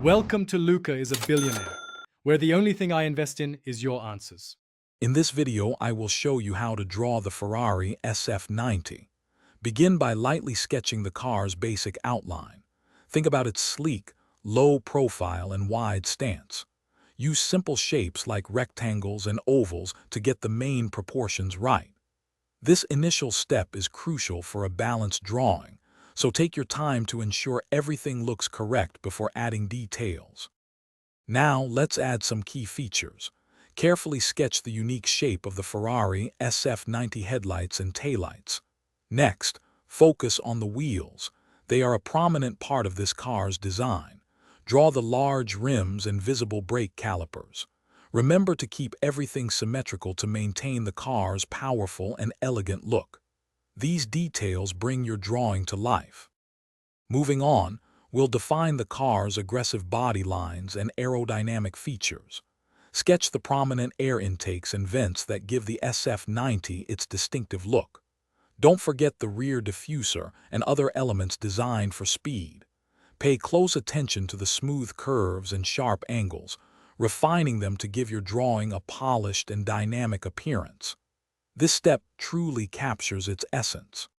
Welcome to Luca is a Billionaire, where the only thing I invest in is your answers. In this video, I will show you how to draw the Ferrari SF90. Begin by lightly sketching the car's basic outline. Think about its sleek, low profile and wide stance. Use simple shapes like rectangles and ovals to get the main proportions right. This initial step is crucial for a balanced drawing, so take your time to ensure everything looks correct before adding details. Now, let's add some key features. Carefully sketch the unique shape of the Ferrari SF90 headlights and taillights. Next, focus on the wheels. They are a prominent part of this car's design. Draw the large rims and visible brake calipers. Remember to keep everything symmetrical to maintain the car's powerful and elegant look. These details bring your drawing to life. Moving on, we'll define the car's aggressive body lines and aerodynamic features. Sketch the prominent air intakes and vents that give the SF90 its distinctive look. Don't forget the rear diffuser and other elements designed for speed. Pay close attention to the smooth curves and sharp angles, refining them to give your drawing a polished and dynamic appearance. This step truly captures its essence.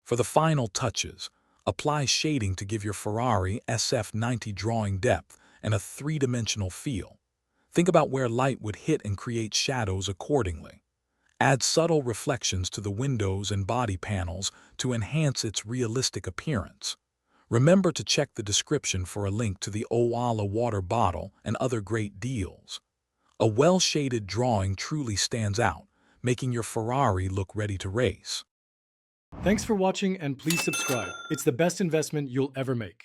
For the final touches, apply shading to give your Ferrari SF90 drawing depth and a three-dimensional feel. Think about where light would hit and create shadows accordingly. Add subtle reflections to the windows and body panels to enhance its realistic appearance. Remember to check the description for a link to the Owala water bottle and other great deals. A well-shaded drawing truly stands out, making your Ferrari look ready to race. Thanks for watching and please subscribe. It's the best investment you'll ever make.